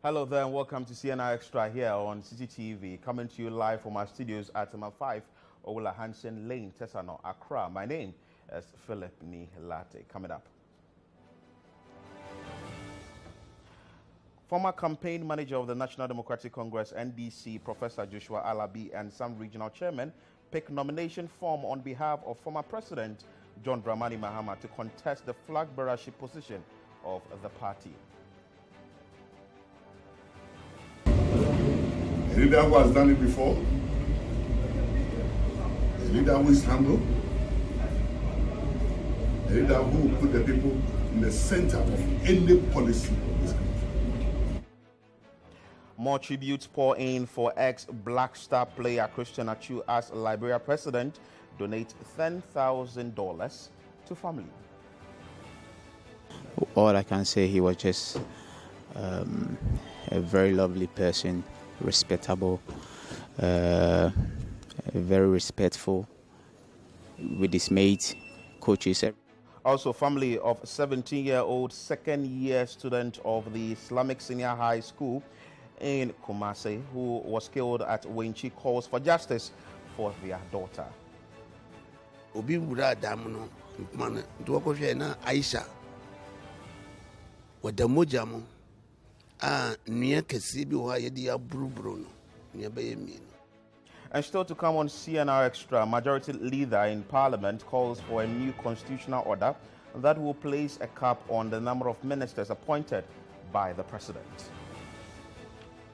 Hello there and welcome to CNR Extra here on Citi TV, coming to you live from our studios at number 5, Ola Hansen Lane, Tesano, Accra. My name is Philip Ni-Late. Coming up. Former campaign manager of the National Democratic Congress, NDC, Professor Joshua Alabi, and some regional chairmen pick nomination form on behalf of former President John Dramani Mahama to contest the flag bearership position of the party. A leader who has done it before, a leader who is humble, a leader who will put the people in the center of any policy of this country. More tributes pour in for ex-Black Star player Christian Achu as Liberia president donate $10,000 to family. All I can say, he was just a very lovely person, respectable, very respectful with his mates, coaches. Also, family of 17-year-old second-year student of the Islamic Senior High School in Kumasi, who was killed at Wenchi, calls for justice for their daughter. Obi wura damuno mana ndoko hwe na Aisha wadamoja mo nua kese bi ho ayede ya buruburu no nua baye mi. And still to come on CNR Extra, Majority Leader in Parliament calls for a new constitutional order that will place a cap on the number of ministers appointed by the President.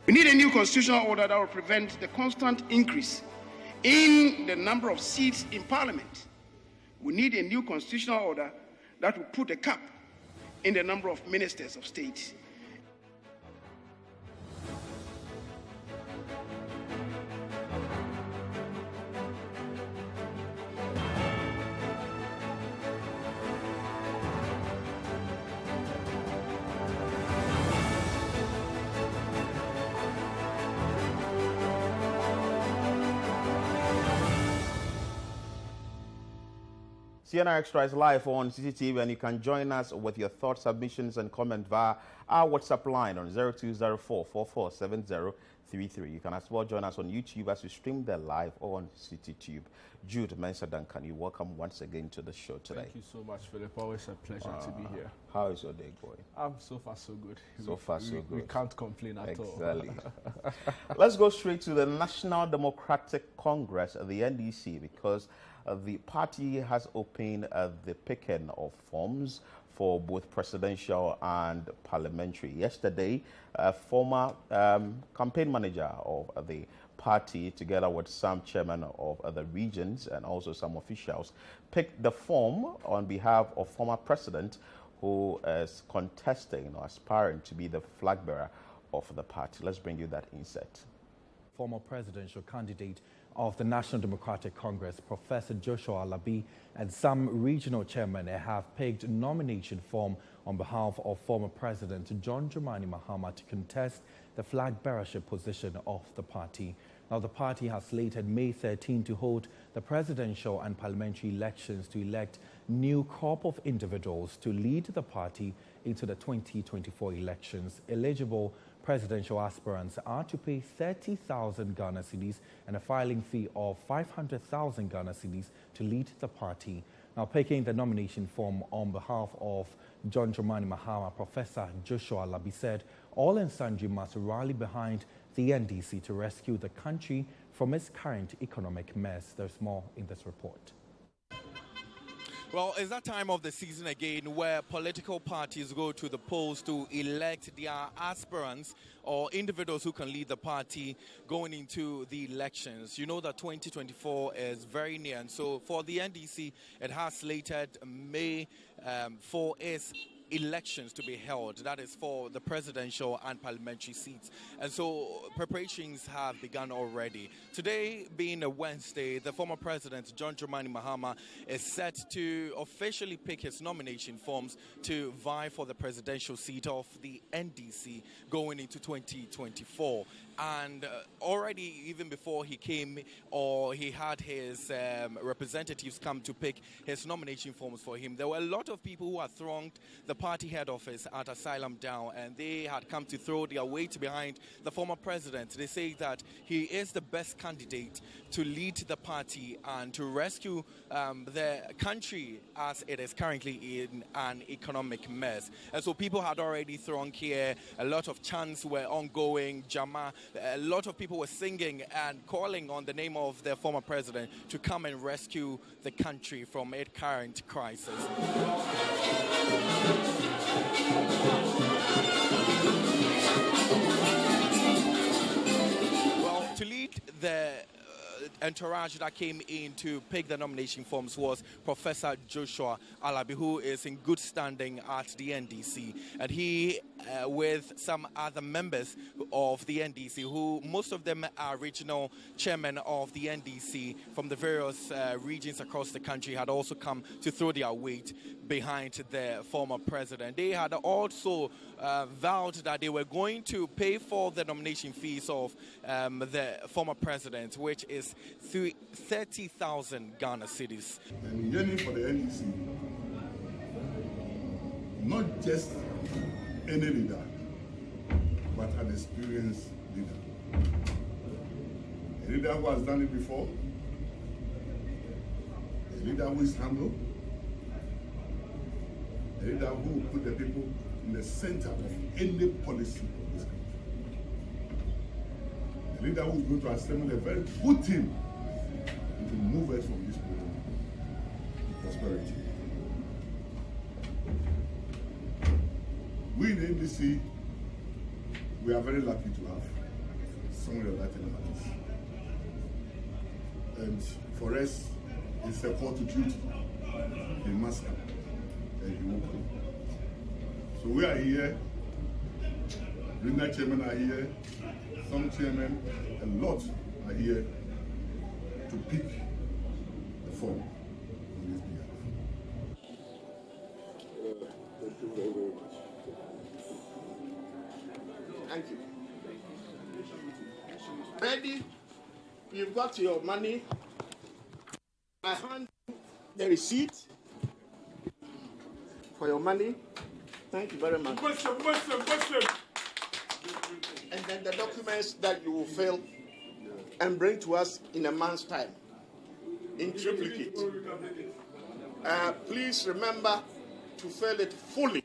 We need a new constitutional order that will prevent the constant increase in the number of seats in Parliament. We need a new constitutional order that will put a cap in the number of ministers of state. CNR Extra is live on CCTV, and you can join us with your thoughts, submissions, and comment via our WhatsApp line on 0204447033. You can as well join us on YouTube as we stream there live on CityTube. Jude Mensa Duncan, you welcome once again to the show today. Thank you so much, Philip. Always a pleasure to be here. How is your day going? So far, so good. So far, so good. We can't complain at all. Exactly. Let's go straight to the National Democratic Congress, the NDC, because the party has opened the picking of forms for both presidential and parliamentary. Yesterday, a former campaign manager of the party, together with some chairmen of the regions and also some officials, picked the form on behalf of former president who is contesting or aspiring to be the flag bearer of the party. Let's bring you that insert. Former presidential candidate of the National Democratic Congress, Professor Joshua Alabi, and some regional chairmen have picked nomination form on behalf of former President John Dramani Mahama to contest the flag bearership position of the party. Now, the party has slated May 13 to hold the presidential and parliamentary elections to elect new crop of individuals to lead the party into the 2024 elections. Eligible presidential aspirants are to pay 30,000 Ghana cedis and a filing fee of 500,000 Ghana cedis to lead the party. Now, picking the nomination form on behalf of John Dramani Mahama, Professor Joshua Alabi said all and sundry must rally behind the NDC to rescue the country from its current economic mess. There's more in this report. Well, it's that time of the season again where political parties go to the polls to elect their aspirants or individuals who can lead the party going into the elections. You know that 2024 is very near, and so for the NDC, it has slated May for its elections to be held. That is for the presidential and parliamentary seats. And so preparations have begun already. Today being a Wednesday, the former president, John Dramani Mahama, is set to officially pick his nomination forms to vie for the presidential seat of the NDC going into 2024. And already, even before he came, or he had his representatives come to pick his nomination forms for him, there were a lot of people who had thronged the party head office at Asylum Down, and they had come to throw their weight behind the former president. They say that he is the best candidate to lead the party and to rescue the country as it is currently in an economic mess. And so people had already thronged here. A lot of chants were ongoing. Jama, a lot of people were singing and calling on the name of the former president to come and rescue the country from its current crisis. Well, to lead the entourage that came in to pick the nomination forms was Professor Joshua Alabi, who is in good standing at the NDC. And he, with some other members of the NDC, who most of them are regional chairmen of the NDC from the various regions across the country, had also come to throw their weight behind the former president. They had also vowed that they were going to pay for the nomination fees of the former president, which is 30,000 Ghana cedis. I'm yearning for the NDC, not just any leader, but an experienced leader. A leader who has done it before, a leader who is humble, a leader who will put the people in the center of any policy of this country. A leader who is going to assemble a very good team to move us from this problem to prosperity. We in the NDC, we are very lucky to have someone like that. And for us, it's a call to duty. He must come, and he will come. So we are here. Regional chairmen are here. Some chairmen, a lot are here to pick the form on his behalf. Thank you very, very much. Thank you. Ready? You've got your money. I hand you the receipt for your money. Thank you very much. And then the documents that you will fill and bring to us in a month's time in triplicate. Please remember to fill it fully.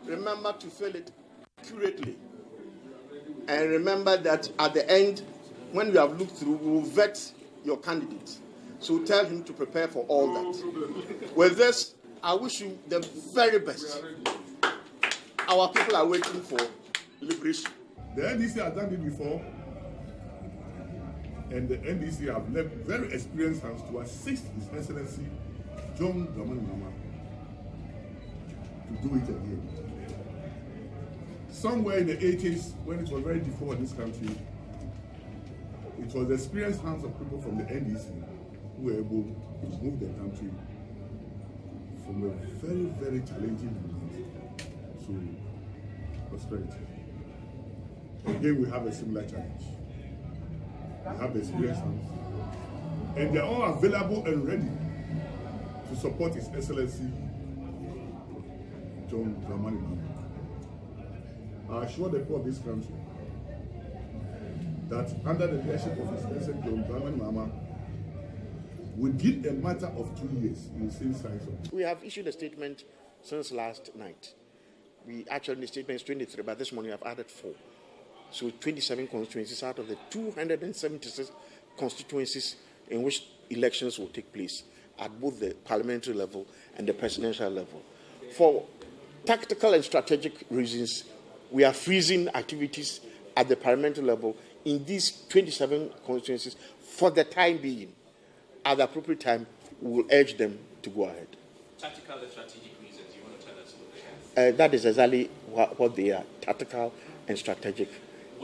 Remember to fill it accurately. And remember that at the end, when we have looked through, we will vet your candidate. So tell him to prepare for all that. With this, I wish you the very best. Our people are waiting for liberation. The NDC has done it before, and the NDC have left very experienced hands to assist His Excellency John Dramani Mahama to do it again. Somewhere in the 80s, when it was very difficult in this country, it was the experienced hands of people from the NDC who were able to move the country from a very, very challenging moment to prosperity. Again, we have a similar challenge. We have the experienced hands, and they're all available and ready to support His Excellency John Dramani Mahama. I assure the people of this country that under the leadership of His Excellency John Dramani Mahama, within a matter of 2 years, you will see signs of. We have issued a statement since last night. We actually, the statement is 23, but this morning we have added 4. So 27 constituencies out of the 276 constituencies in which elections will take place at both the parliamentary level and the presidential level. For tactical and strategic reasons, we are freezing activities at the parliamentary level in these 27 constituencies for the time being. At the appropriate time, we will urge them to go ahead. Tactical and strategic reasons, you want to tell us what they are? That is exactly what they are, tactical and strategic.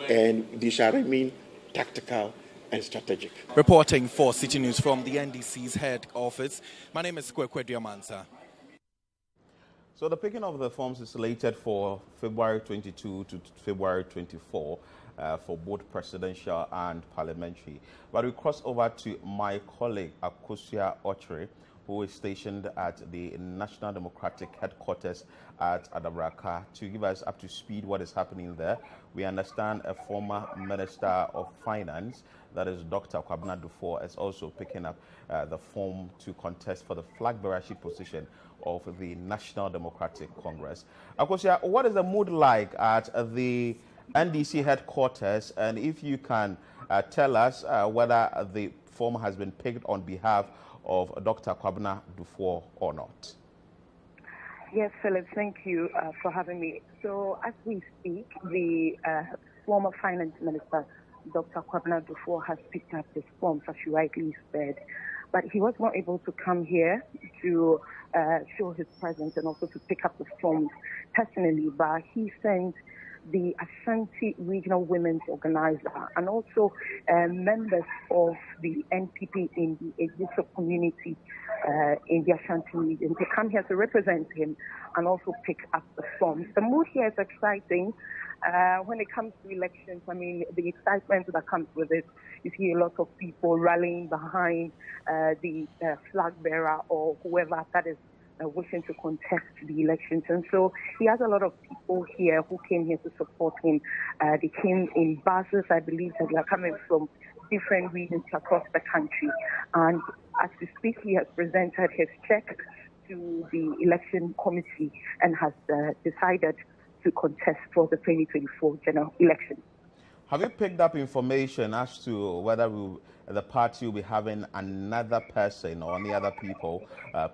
And they shall remain tactical and strategic. Reporting for Citi News from the NDC's head office, my name is Kwekwe Diamansa. So the picking of the forms is slated for February 22 to February 24 for both presidential and parliamentary. But we cross over to my colleague, Akosua Ochre, who is stationed at the National Democratic Headquarters at Adabraka, to give us up to speed what is happening there. We understand a former Minister of Finance, that is Dr. Kwabena Dufour, is also picking up the form to contest for the flag bearership position of the National Democratic Congress. Akosua, what is the mood like at the NDC headquarters, and if you can tell us whether the form has been picked on behalf of Dr. Kwabena Dufour or not? Yes, Philip, thank you for having me. So as we speak, the former Finance Minister, Dr. Kwabena Dufour, has picked up his forms, as you rightly said, but he was not able to come here to show his presence and also to pick up the forms personally, but he sent the Ashanti Regional Women's Organizer and also members of the NPP in the Eguso community in the Ashanti region to come here to represent him and also pick up the forms. The mood here is exciting. When it comes to elections, I mean, the excitement that comes with it, you see a lot of people rallying behind the flag bearer or whoever that is wishing to contest the elections. And so he has a lot of people here who came here to support him. They came in buses. I believe that they are coming from different regions across the country. And as we speak, he has presented his check to the election committee and has decided to contest for the 2024 general election. Have you picked up information as to whether the party will be having another person or any other people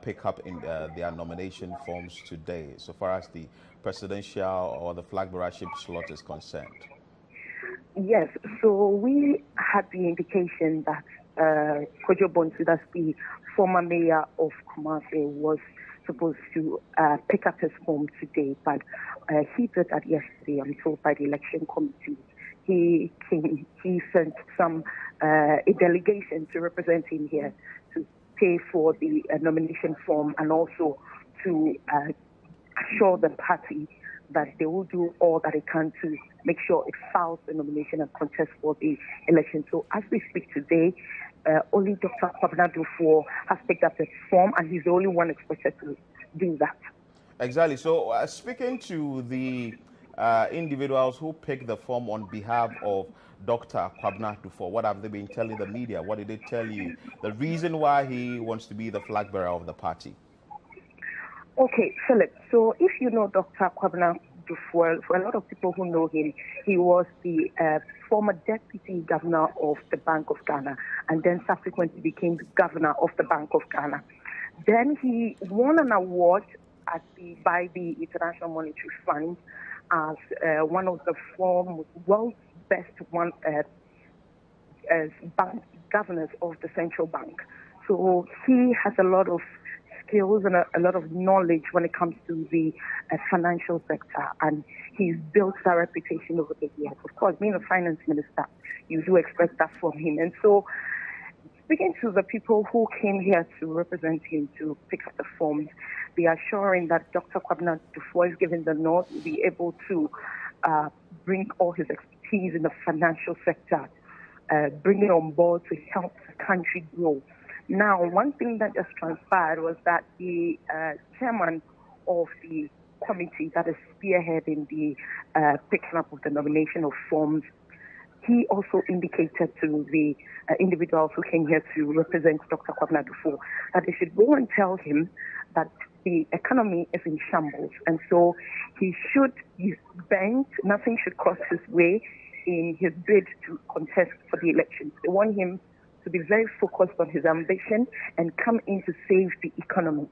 pick up in their nomination forms today, so far as the presidential or the flag bearership slot is concerned? Yes, so we had the indication that Kojo Bonsu, that's the former mayor of Kumasi, was supposed to pick up his form today, but he did that yesterday, I'm told, by the election committee. He sent a delegation to represent him here to pay for the nomination form and also to assure the party that they will do all that they can to make sure it files the nomination and contest for the election. So as we speak today, only Dr. Kwabena Dufour has picked up the form, and he's the only one expected to do that. Exactly. So speaking to the individuals who picked the form on behalf of Dr. Kwabena Dufour, what have they been telling the media? What did they tell you? The reason why he wants to be the flag bearer of the party? Okay, Philip, so if you know Dr. Kwabena Dufour, for a lot of people who know him, he was the former deputy governor of the Bank of Ghana and then subsequently became the governor of the Bank of Ghana. Then he won an award by the International Monetary Fund as one of the world's best bank governors of the central bank. So he has a lot of skills and a lot of knowledge when it comes to the financial sector, and he's built that reputation over the years. Of course, being a finance minister, you do expect that from him. And so, speaking to the people who came here to represent him to pick up the forms, they are assuring that Dr. Kwabena Dufour is given the nod to be able to bring all his expertise in the financial sector, bring it on board to help the country grow. Now, one thing that just transpired was that the chairman of the committee that is spearheading the picking up of the nomination of forms, he also indicated to the individuals who came here to represent Dr. Kwabena Dufour that they should go and tell him that the economy is in shambles, and so he should be bent, nothing should cross his way in his bid to contest for the elections. They want him to be very focused on his ambition and come in to save the economy.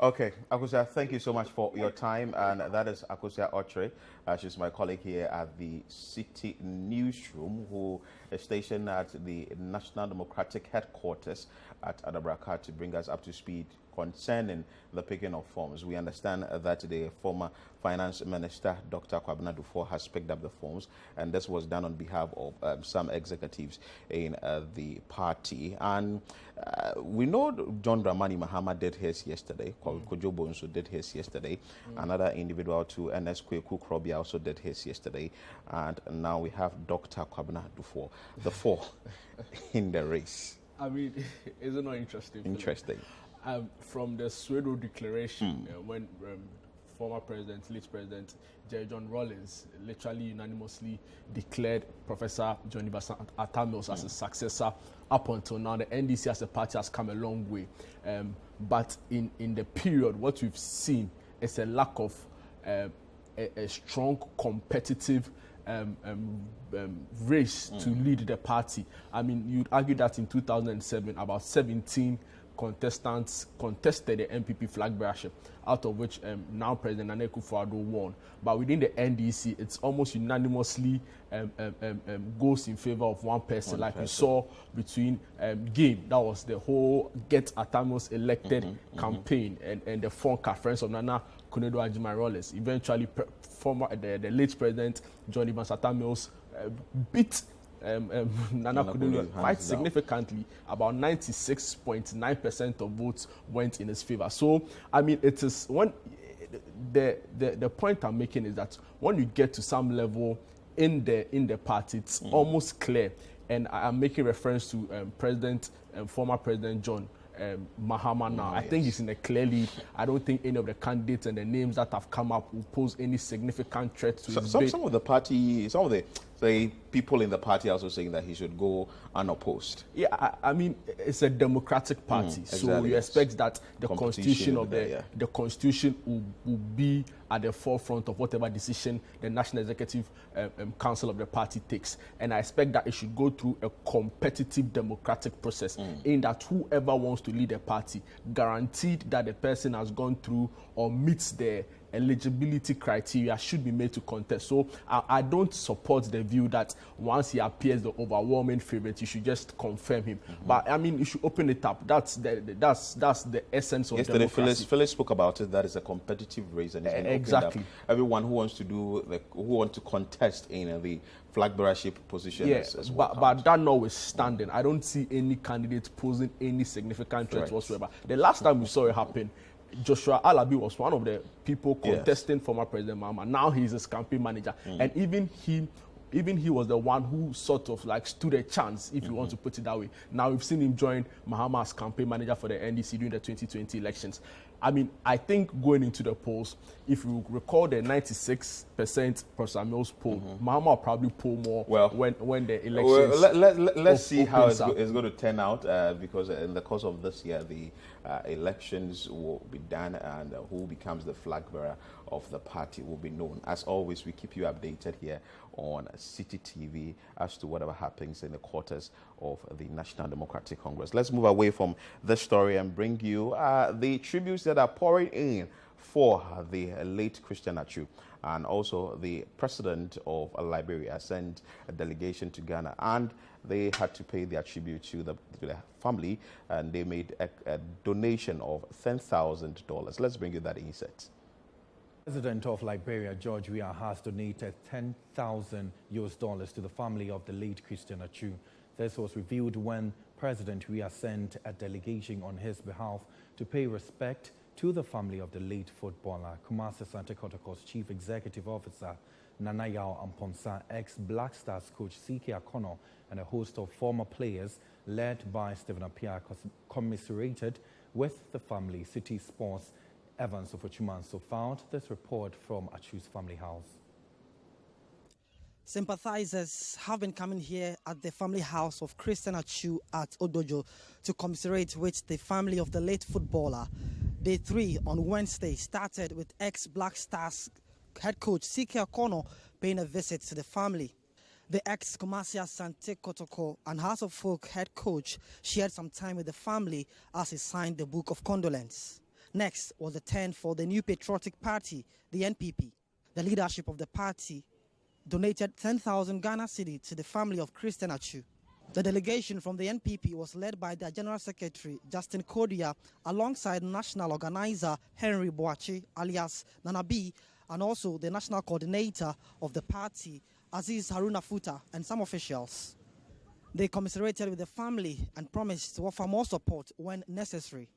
Okay, Akosua, thank you so much for your time. And that is Akosua Ochre. She's my colleague here at the Citi newsroom, who is stationed at the National Democratic Headquarters at Adabraka to bring us up to speed concerning the picking of forms. We understand that the former Finance Minister, Dr. Kwabena Dufo, has picked up the forms, and this was done on behalf of some executives in the party. And we know John Dramani Mahama did his yesterday, Kojo Bonsu did his yesterday, another individual too, Ernest Kweku Krobia also did his yesterday, and now we have Dr. Kwabena Dufo, the four in the race. I mean, is it not interesting? Interesting. From the Swedo declaration, when former president, late president, Jerry John Rawlings literally unanimously declared Professor Johnny Atta-Mills as a successor. Up until now, the NDC as a party has come a long way. But in the period, what we've seen is a lack of a strong competitive race to lead the party. I mean, you'd argue that in 2007, about 17 contestants contested the MPP flag bearership, out of which now President Nana Akufo-Addo won. But within the NDC, it's almost unanimously goes in favor of one person, we saw between Game, that was the whole Get Atta-Mills Elected campaign, and the Fonka, Friends of Nana Kunedo Ajimai-Rawlings. Eventually, the late president, John Evans Atta-Mills, beat Nana Kunedo quite significantly. About 96.9% of votes went in his favor. So, I mean, it is when the point I'm making is that when you get to some level in the party, it's almost clear. And I'm making reference to former President John Mahama now. I think he's in a clear lead. I don't think any of the candidates and the names that have come up will pose any significant threat to his bid. Some of the people in the party are also saying that he should go unopposed. Yeah, I mean, it's a democratic party, so you expect that the constitution of the constitution will be at the forefront of whatever decision the National Executive Council of the party takes. And I expect that it should go through a competitive democratic process in that whoever wants to lead a party, guaranteed that the person has gone through or meets the eligibility criteria, should be made to contest. So I don't support the view that once he appears the overwhelming favorite, you should just confirm him. But I mean, you should open it up. That's the essence of democracy. Phyllis spoke about it. That is a competitive race, and it's exactly. Everyone who wants to contest in the flag bearership position. Yeah, but that notwithstanding, I don't see any candidate posing any significant threat whatsoever. The last time we saw it happen, Joshua Alabi was one of the people contesting former President Mahama. Now he's his campaign manager, and even he was the one who sort of like stood a chance, if you want to put it that way. Now we've seen him join Mahama as campaign manager for the NDC during the 2020 elections. I mean, I think going into the polls, if you recall the 96% Professor Mills poll, Mahama will probably poll more when the elections. Let's see how it's going to turn out, because in the course of this year, the elections will be done, and who becomes the flag bearer of the party will be known. As always, we keep you updated here on Citi TV as to whatever happens in the quarters of the National Democratic Congress. Let's move away from this story and bring you the tributes that are pouring in for the late Christian Atsu. And also the president of Liberia sent a delegation to Ghana, and they had to pay their tribute to the family, and they made a donation of $10,000. Let's bring you that insight. President of Liberia, George Weah, has donated $10,000 to the family of the late Christian Atsu. This was revealed when President Weah sent a delegation on his behalf to pay respect to the family of the late footballer. Kumasi Asante Kotoko's Chief Executive Officer, Nana Yao Amponsah, ex-Black Stars coach C.K. Akono, and a host of former players led by Stephen Appiah commiserated with the family. Citi Sports' Evans Ofochumanso found this report from Atsu's family house. Sympathizers have been coming here at the family house of Christian Atsu at Odojo to commiserate with the family of the late footballer. Day 3 on Wednesday started with ex-Black Stars head coach C.K. Akono paying a visit to the family. The ex-Kumasi Asante Kotoko and House of Folk head coach shared some time with the family as he signed the book of condolence. Next was the turn for the New Patriotic Party, the NPP. The leadership of the party donated 10,000 Ghana cedi to the family of Christian Atsu. The delegation from the NPP was led by their General Secretary, Justin Kodia, alongside National Organizer Henry Boachi, alias Nana B, and also the National Coordinator of the party, Aziz Haruna Futa, and some officials. They commiserated with the family and promised to offer more support when necessary.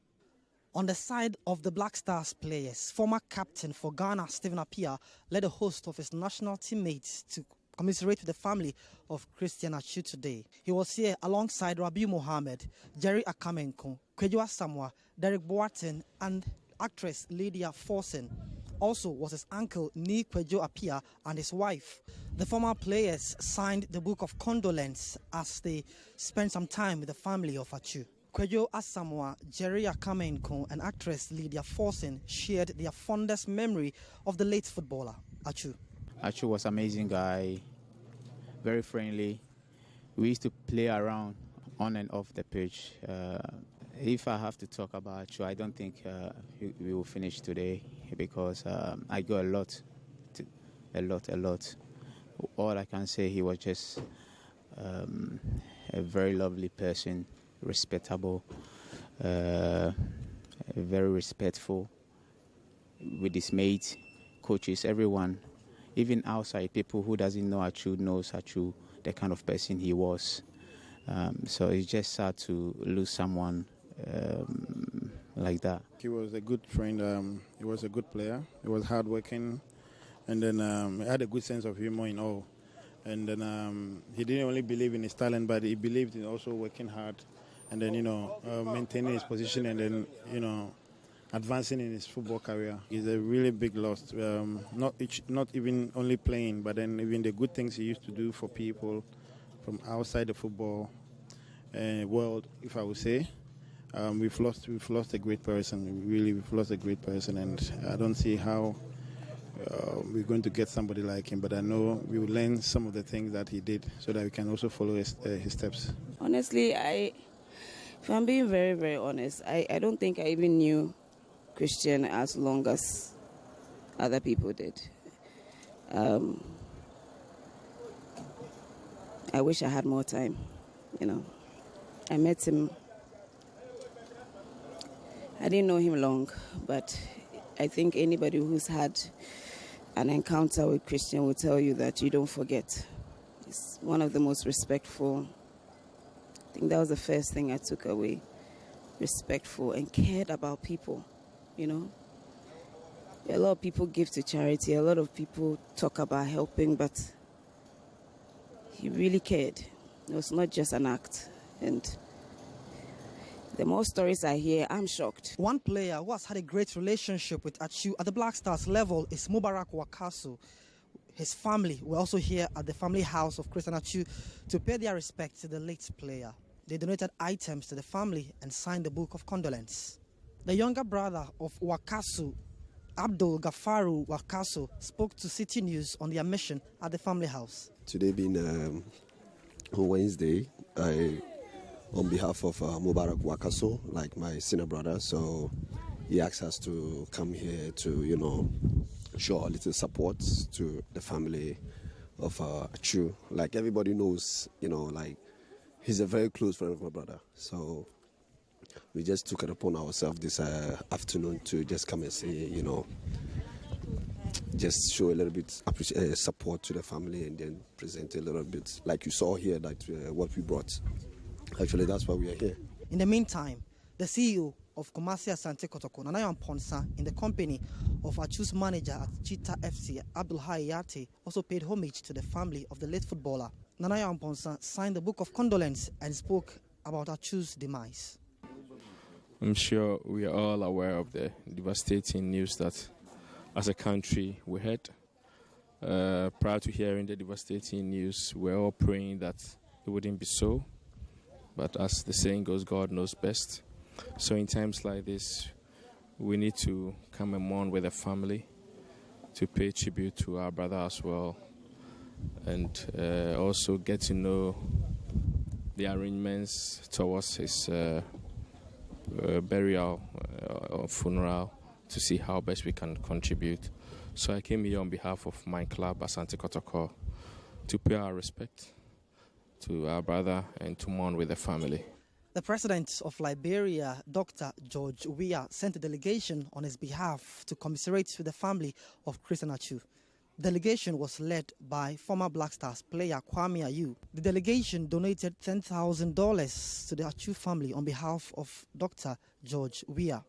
On the side of the Black Stars players, former captain for Ghana, Stephen Appiah, led a host of his national teammates to commiserate with the family of Christian Atsu today. He was here alongside Rabiu Mohammed, Jerry Akamenko, Kweju Asamoah, Derek Boateng, and actress Lydia Forsen. Also was his uncle Ni Kweju Appiah and his wife. The former players signed the book of condolence as they spent some time with the family of Atsu. Kweju Asamoah, Jerry Akamenko, and actress Lydia Forsen shared their fondest memory of the late footballer, Atsu. Atsu was an amazing guy, very friendly. We used to play around on and off the pitch. If I have to talk about Atsu, I don't think we will finish today because I got a lot. All I can say, he was just a very lovely person, respectable, very respectful with his mates, coaches, everyone. Even outside, people who doesn't know Atsu knows Atsu, the kind of person he was. So it's just sad to lose someone like that. He was a good friend. He was a good player. He was hardworking, and then he had a good sense of humor in all. And then he didn't only believe in his talent, but he believed in also working hard, and then maintaining his position, and then advancing in his football career. He's a really big loss. Not even only playing, but then even the good things he used to do for people from outside the football world, if I would say. We've lost a great person. We've lost a great person, and I don't see how we're going to get somebody like him. But I know we will learn some of the things that he did, so that we can also follow his steps. Honestly, if I'm being very, very honest, I don't think I even knew Christian as long as other people did. I wish I had more time. I met him. I didn't know him long, but I think anybody who's had an encounter with Christian will tell you that you don't forget. He's one of the most respectful. I think that was the first thing I took away. Respectful and cared about people, A lot of people give to charity. A lot of people talk about helping, but he really cared. It was not just an act. And the more stories I hear, I'm shocked. One player who has had a great relationship with Atsu at the Black Stars level is Mubarak Wakaso. His family were also here at the family house of Christian Atsu to pay their respects to the late player. They donated items to the family and signed the book of condolence. The younger brother of Wakaso, Abdul Gafaru Wakaso, spoke to Citi News on their mission at the family house. Today being Wednesday, on behalf of Mubarak Wakaso, like my senior brother, so he asked us to come here to, show a little support to the family of Atsu. Like everybody knows, he's a very close friend of my brother. So we just took it upon ourselves this afternoon to just come and say, just show a little bit support to the family and then present a little bit, like you saw here, that what we brought. Actually, that's why we are here. In the meantime, the CEO of Kumasi Asante Kotoko, Nanayo Amponsa, in the company of Atsu's manager at Cheetah FC, Abdul Hayate, also paid homage to the family of the late footballer. Nanayo Amponsa signed the book of condolence and spoke about Atsu's demise. I'm sure we are all aware of the devastating news that, as a country, we heard. Prior to hearing the devastating news, we're all praying that it wouldn't be so. But as the saying goes, God knows best. So in times like this, we need to come and mourn with the family to pay tribute to our brother as well, and also get to know the arrangements towards his burial or funeral to see how best we can contribute. So I came here on behalf of my club, Asante Kotoko, to pay our respect to our brother and to mourn with the family. The president of Liberia, Dr. George Weah, sent a delegation on his behalf to commiserate with the family of Christian Achu. The delegation was led by former Black Stars player Kwame Ayew. The delegation donated $10,000 to the Achu family on behalf of Dr. George Weah.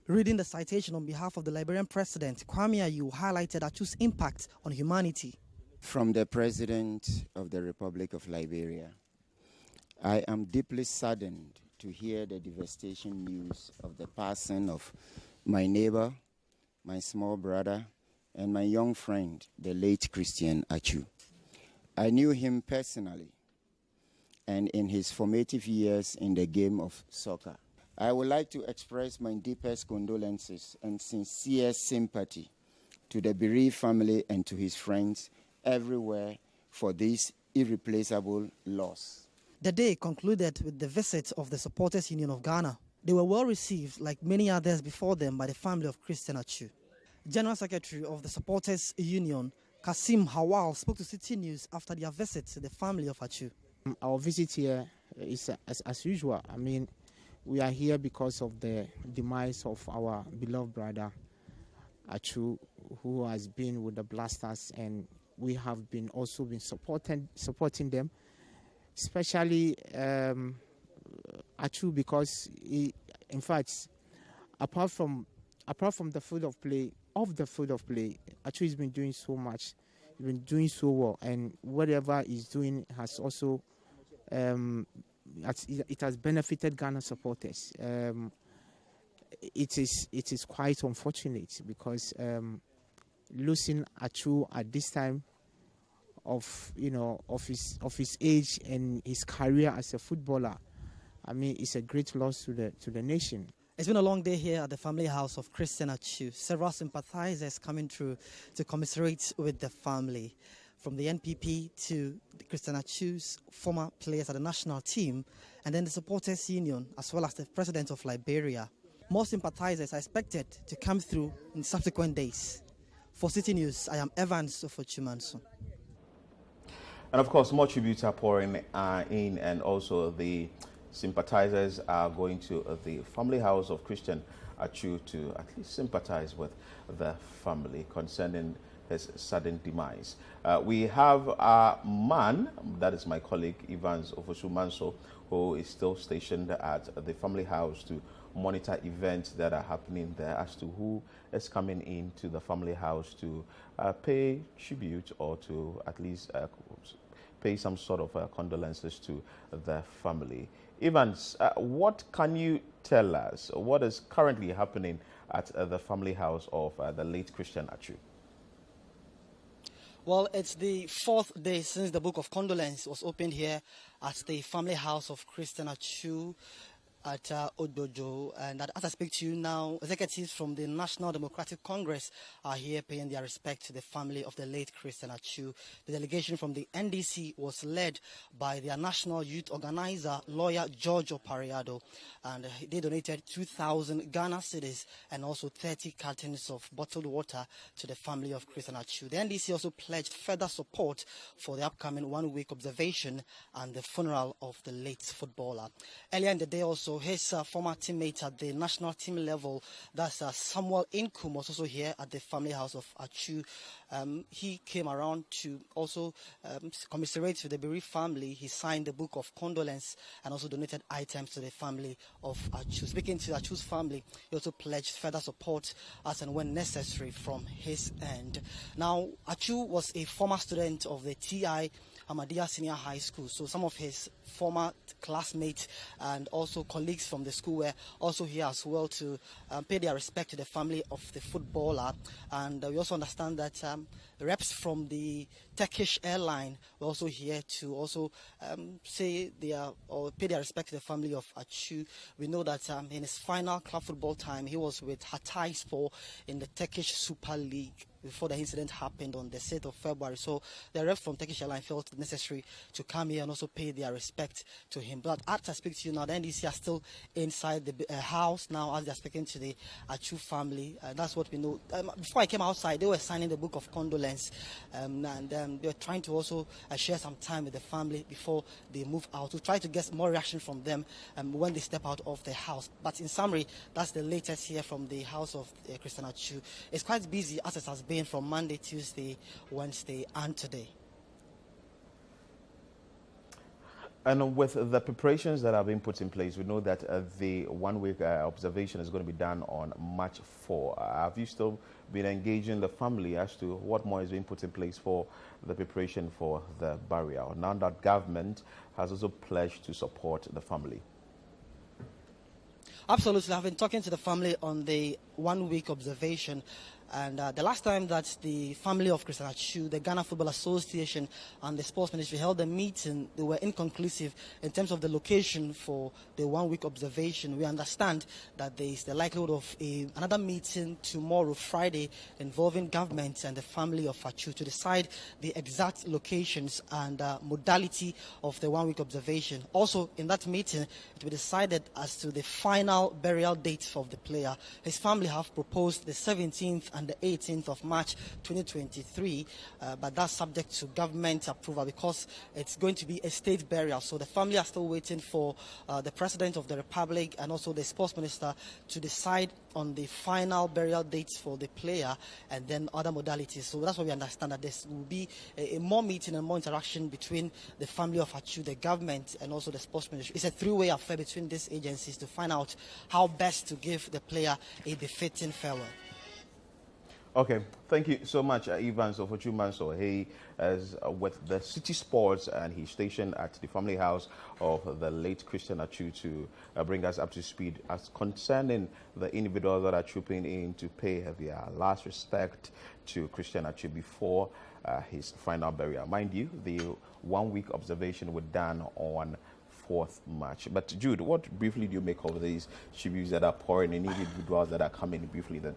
Reading the citation on behalf of the Liberian president, Kwame Ayew highlighted Achu's impact on humanity. From the President of the Republic of Liberia, I am deeply saddened to hear the devastation news of the passing of my neighbor, my small brother, and my young friend, the late Christian Achu. I knew him personally and in his formative years in the game of soccer. I would like to express my deepest condolences and sincere sympathy to the bereaved family and to his friends everywhere for this irreplaceable loss. The day concluded with the visit of the Supporters Union of Ghana. They were well received, like many others before them, by the family of Christian Achu. General Secretary of the Supporters Union, Kasim Hawal, spoke to Citi News after their visit to the family of Achu. Our visit here is as usual. I mean, we are here because of the demise of our beloved brother Achu, who has been with the Blasters, and we have been also been supporting them. Especially Achu, because he, in fact, apart from the field of play, Achu has been doing so much, he's been doing so well, and whatever he's doing has also it has benefited Ghana supporters. It is quite unfortunate because losing Achu at this time of his age and his career as a footballer, I mean, it's a great loss to the nation. It's been a long day here at the family house of Christian Achu. Several sympathizers coming through to commiserate with the family, from the NPP to the Christian Achu's former players at the national team, and then the Supporters Union, as well as the president of Liberia. More sympathizers are expected to come through in subsequent days. For Citi News, I am Evans Ofochumanso. And of course, more tributes are pouring in, and also the sympathizers are going to the family house of Christian Achu to at least sympathize with the family concerning his sudden demise. We have a man, that is my colleague Evans Ofochumanso, who is still stationed at the family house to monitor events that are happening there as to who is coming into the family house to pay tribute or to at least pay some sort of condolences to the family. Evans, what can you tell us? What is currently happening at the family house of the late Christian Achu? Well, it's the fourth day since the Book of Condolence was opened here at the family house of Christian Achu at Odojo, and as I speak to you now, executives from the National Democratic Congress are here paying their respect to the family of the late Christian Achu. The delegation from the NDC was led by their national youth organizer, lawyer George Opariado, and they donated 2,000 Ghana cedis and also 30 cartons of bottled water to the family of Christian Achu. The NDC also pledged further support for the upcoming one-week observation and the funeral of the late footballer. Earlier in the day also, his former teammate at the national team level, that's Samuel Inkum, was also here at the family house of Achu. He came around to also commiserate with the bereaved family. He signed the Book of Condolence and also donated items to the family of Achu. Speaking to Achu's family, he also pledged further support as and when necessary from his end. Now, Achu was a former student of the TI Ahmadiyya Senior High School. So some of his former classmates and also colleagues from the school were also here as well to pay their respect to the family of the footballer. And we also understand that reps from the Turkish airline were also here to also say or pay their respect to the family of Achu. We know that in his final club football time, he was with Hatayspor in the Turkish Super League before the incident happened on the 6th of February. So the reps from Turkish airline felt it necessary to come here and also pay their respect to him. But as I speak to you now, the NDC are still inside the house now as they're speaking to the Achu family. That's what we know. Before I came outside, they were signing the Book of Condolence parents, and they're trying to also share some time with the family before they move out, to try to get more reaction from them when they step out of the house. But in summary, that's the latest here from the house of Christian Atsu. It's quite busy as it has been from Monday, Tuesday, Wednesday, and today. And with the preparations that have been put in place, we know that the one-week observation is going to be done on March 4. Have you still been engaging the family as to what more is being put in place for the preparation for the burial, now that government has also pledged to support the family? Absolutely. I've been talking to the family on the one-week observation. And the last time that the family of Christian Atsu, the Ghana Football Association, and the Sports Ministry held a meeting, they were inconclusive in terms of the location for the one-week observation. We understand that there is the likelihood of another meeting tomorrow, Friday, involving government and the family of Atsu to decide the exact locations and modality of the one-week observation. Also, in that meeting, it will be decided as to the final burial date of the player. His family have proposed the 17th and the 18th of March 2023, but that's subject to government approval because it's going to be a state burial. So the family are still waiting for the President of the Republic and also the Sports Minister to decide on the final burial dates for the player and then other modalities. So that's what we understand, that there will be a more meeting and more interaction between the family of Atsu, the government, and also the Sports Ministry. It's a three-way affair between these agencies to find out how best to give the player a befitting farewell. Okay, thank you so much, Evans Ofochumanso. He is with the Citi Sports and he's stationed at the family house of the late Christian Atsu to bring us up to speed as concerning the individuals that are trooping in to pay their last respect to Christian Atsu before his final burial. Mind you, the one-week observation was done on 4th March. But Jude, what briefly do you make of these tributes that are pouring in, individuals that are coming briefly? Then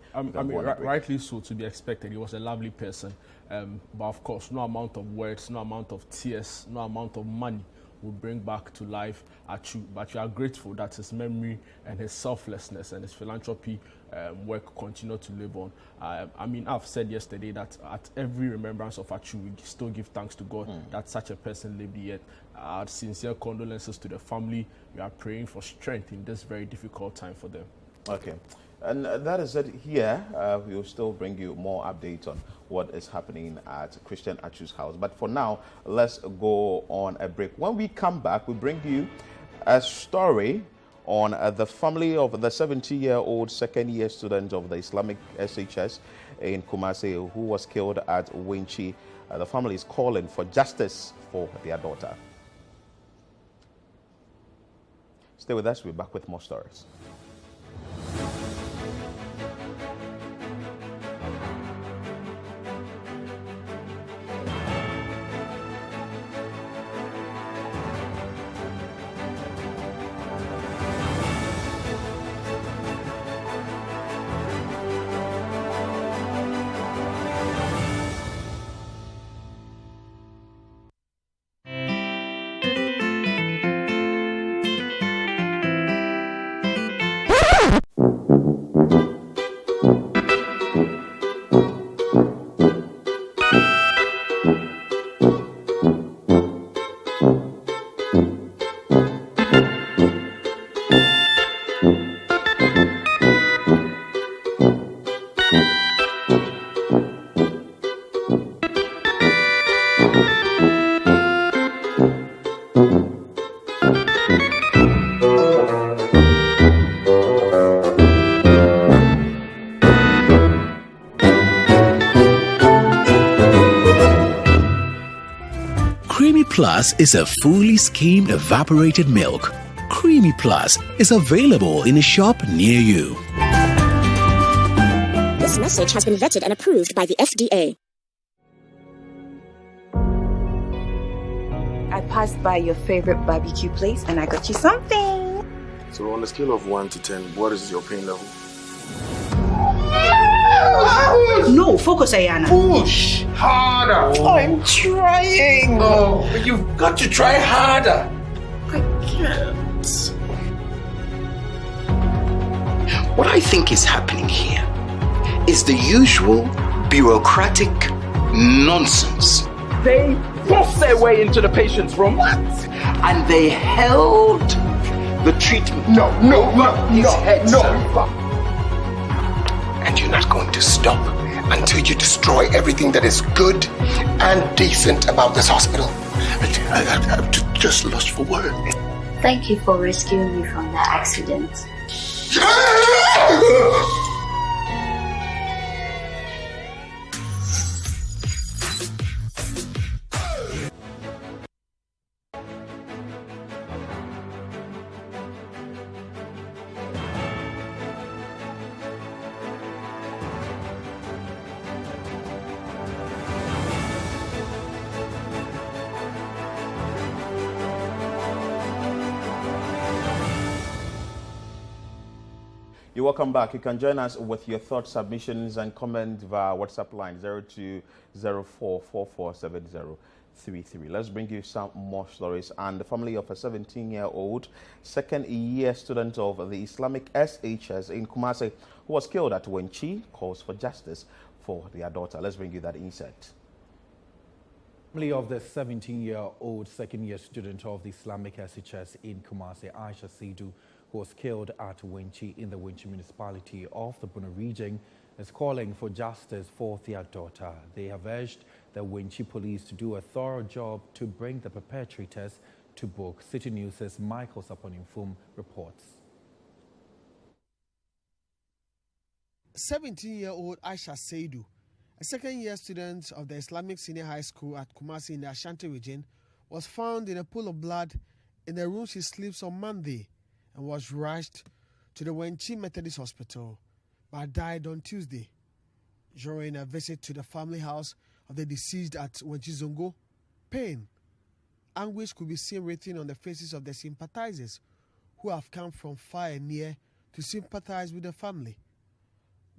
rightly so, to be expected. He was a lovely person, but of course, no amount of words, no amount of tears, no amount of money will bring back to life Atsu. But we are grateful that his memory and his selflessness and his philanthropy work continue to live on. I mean, I've said yesterday that at every remembrance of Atsu, we still give thanks to God that such a person lived yet. Our sincere condolences to the family. We are praying for strength in this very difficult time for them. Okay. And that is it here. We will still bring you more updates on what is happening at Christian Atsu's house. But for now, let's go on a break. When we come back, we bring you a story on the family of the 70-year-old second-year student of the Islamic SHS in Kumasi who was killed at Winchi. The family is calling for justice for their daughter. Stay with us. We're back with more stories. Plus is a fully skimmed evaporated milk. Creamy Plus is available in a shop near you. This message has been vetted and approved by the FDA. I passed by your favorite barbecue place and I got you something. So on a scale of 1 to 10, what is your pain level? No, focus, Ayana. Push harder. Oh, I'm trying. Oh, but you've got to try harder. I can't. What I think is happening here is the usual bureaucratic Nonsense. They forced their way into the patient's room. What? And they held the treatment. No. His head, sir. And you're not going to stop until you destroy everything that is good and decent about this hospital. I'm just lost for words. Thank you for rescuing me from that accident. You're welcome back. You can join us with your thoughts, submissions, and comment via WhatsApp line 0204447033. Let's bring you some more stories. And the family of a 17-year-old second-year student of the Islamic SHS in Kumasi who was killed at Wenchi calls for justice for their daughter. Let's bring you that insert. Family of the 17-year-old second-year student of the Islamic SHS in Kumasi, Aisha Sidhu, who was killed at Wenchi in the Wenchi municipality of the Bono region, is calling for justice for their daughter. They have urged the Wenchi police to do a thorough job to bring the perpetrators to book. Citi News' Michael Saponinfum reports. 17-year-old Aisha Sidhu, a second-year student of the Islamic Senior High School at Kumasi in the Ashanti region, was found in a pool of blood in the room she sleeps on Monday and was rushed to the Wenchi Methodist Hospital, but died on Tuesday. During a visit to the family house of the deceased at Wenchi Zongo, pain, anguish could be seen written on the faces of the sympathizers who have come from far and near to sympathize with the family.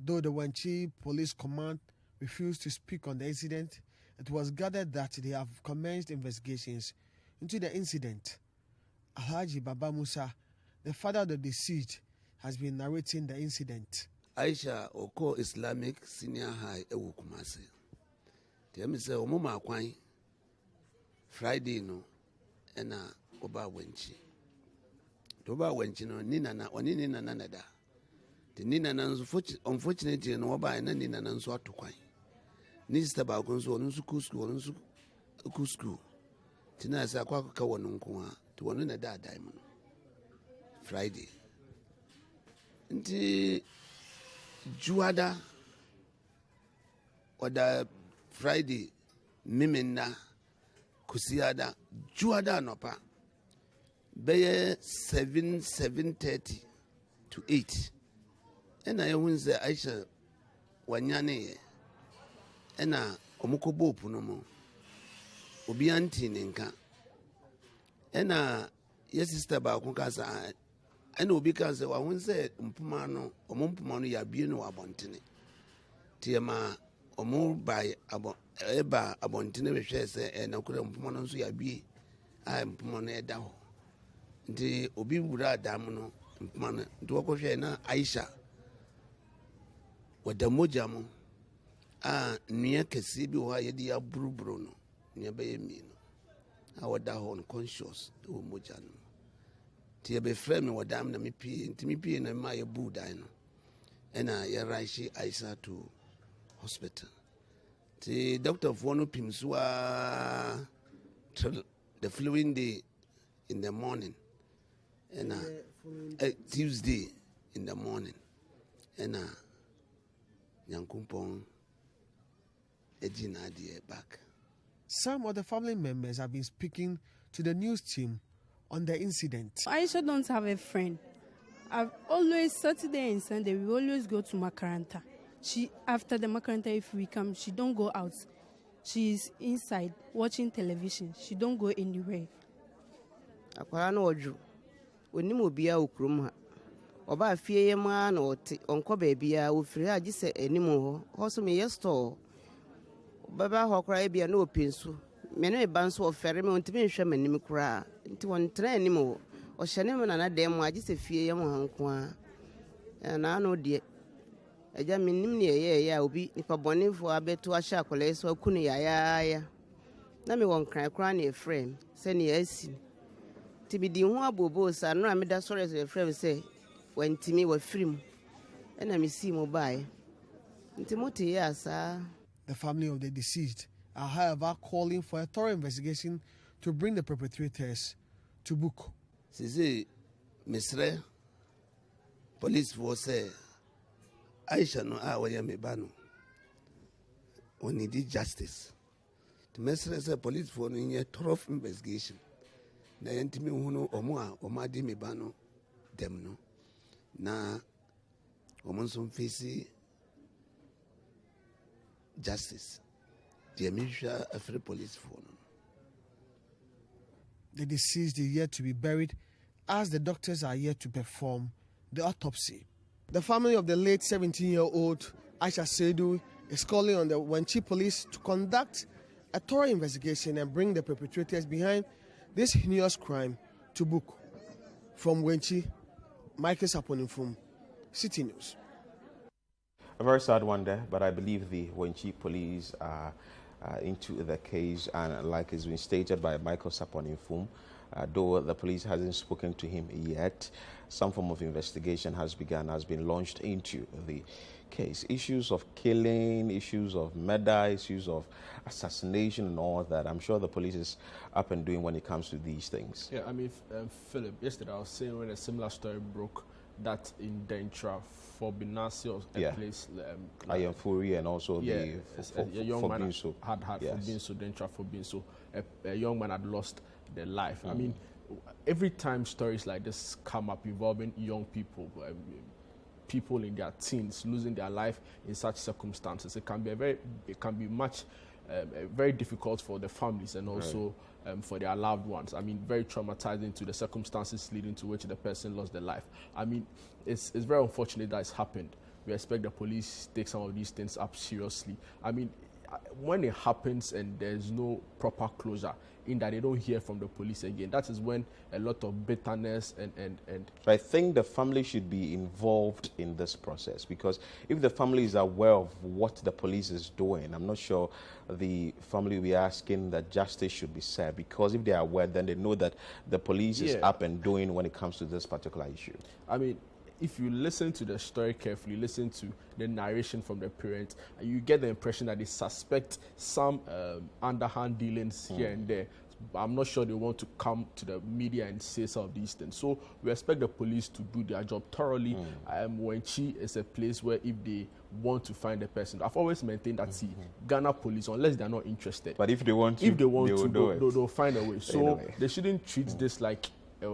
Though the Wenchi Police Command refused to speak on the incident, it was gathered that they have commenced investigations into the incident. Alhaji Baba Musa, the father of the deceased, has been narrating the incident. Aisha Oko Islamic Senior High Ewu Kumasi. Tell me say omuma kwai Friday no ena oba wenchi. Toba wenchi no nina na nada. The nina na unfortunately no oba ena nina na nso atokwai. Ni sister ba ko nso onso kusku. Tina sa kwa ka wono nko a to wono na da mu. Friday. Nti Juada oda Friday mimina kusiada Juada nopa beye 7:30 to 8 ena yehunze Aisha wanyane ena omukobo opuno mo obi anti nenka ena ye sister ba ko kasa ena obi kasa wa hunze mpuma no ya bie no abontene tiema omo bai eba abontene we hwe se na kura mpuma no nso ya bie a mpuma no eda ho nti obi wura adam no mpuma no nti wokohwe na Aisha wadamoja mo a nua kesi bi ho ye di aburuburu no nua be yemi no a wada ho unconscious wo moja no ti be frame me wadam na me na ma ye bu dan no ena ye raishi Aisha to hospital ti doctor for no pimsua the following day in the morning ena Tuesday in the morning ena Nyankumpong ejina die back. Some of the family members have been speaking to the news team on the incident. Aisha don't have a friend. I've always, Saturday and Sunday, we always go to Makaranta. After the Makaranta, if we come, she don't go out. She's inside watching television. She don't go anywhere. Akwara no oju. Oni mo bia okrum ha. Oba afie yema na oti onko ba bia ofiri agi se enimo ho. Ho so me yesto. Baba ho kra bia na opinsu. Me no eba nso ofere me ontimi nhwe manim kra. Nti won tra enimo. O hyene me na dem agi se fie yema hanko a. Na no de Eja minim ne ya obi nipa bonefo abeto ahya akole so akunu ya na me won kran na frame se ne asi ti bi di ho abobo sa no ameda sore se frame se wantimi wa firim na me si mo bae nti mote ya sa. The family of the deceased are, however, calling for a thorough investigation to bring the perpetrators to book. Sisi Misre police force say Aisha no awaya mebano. We need justice. The Misre say police for no thorough investigation. Na yentimi hunu omo di mebano dem no. Na omo so face justice. The police for. The deceased is yet to be buried as the doctors are yet to perform the autopsy. The family of the late 17-year-old Aisha Saidu is calling on the Wenchi police to conduct a thorough investigation and bring the perpetrators behind this heinous crime to book. From Wenchi, Michael Saponifum, Citi News. A very sad one there, but I believe the Wenchi police are into the case, and like has been stated by Michael Saponifum, though the police hasn't spoken to him yet, some form of investigation has been launched into the case. Issues of killing, issues of murder, issues of assassination and all that, I'm sure the police is up and doing when it comes to these things. Yeah, I mean, Philip, yesterday I was saying when a similar story broke that in Dentra for Binasio, a place Iron Fury, and also a young man had yes. for Dentra for being so a young man had lost their life. I mean, every time stories like this come up involving young people, people in their teens losing their life in such circumstances, it can be very difficult for the families and also for their loved ones. I mean, very traumatizing to the circumstances leading to which the person lost their life. I mean, it's very unfortunate that it's happened. We expect the police to take some of these things up seriously. I mean, when it happens and there's no proper closure, in that they don't hear from the police again, that is when a lot of bitterness and So I think the family should be involved in this process, because if the family is aware of what the police is doing, I'm not sure the family will be asking that justice should be served, because if they are aware, then they know that the police is up and doing when it comes to this particular issue. I mean, if you listen to the story carefully, listen to the narration from the parents, you get the impression that they suspect some underhand dealings here and there. I'm not sure they want to come to the media and say some of these things. So we expect the police to do their job thoroughly. Wenchi is a place where if they want to find a person, I've always maintained that Ghana police, unless they're not interested, but if they want to, they'll find a way. So they shouldn't treat this like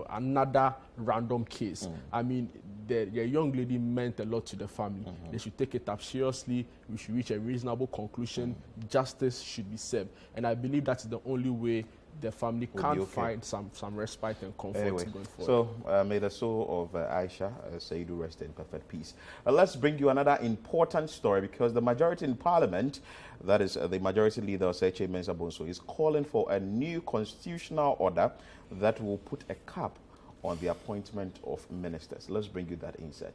another random case. I mean, the young lady meant a lot to the family. They should take it up seriously. We should reach a reasonable conclusion. Justice should be served. And I believe that's the only way the family can find some respite and comfort going forward. So may the soul of Aisha Saidu rest in perfect peace. Let's bring you another important story, because the majority in Parliament, that is the majority leader, Seche Mensah Bonsu, is calling for a new constitutional order that will put a cap on the appointment of ministers. Let's bring you that insert.